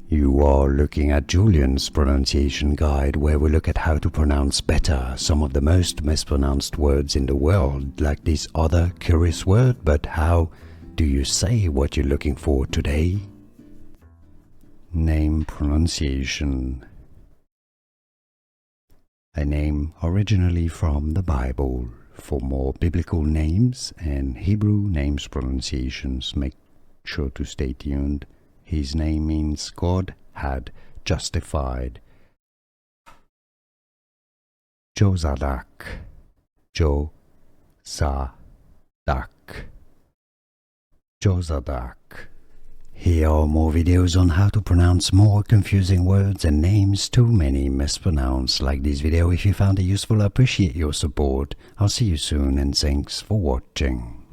You are looking at Julian's pronunciation guide, where we look at how to pronounce better some of the most mispronounced words in the world, like this other curious word. But how do you say what you're looking for today? Name pronunciation. A name originally from the Bible. For more biblical names and Hebrew names pronunciations, make sure to stay tuned. His name means God had justified. Jozadak. Jozadak. Jozadak. Here are more videos on how to pronounce more confusing words and names too many mispronounced. Like this video if you found it useful. I appreciate your support. I'll see you soon and thanks for watching.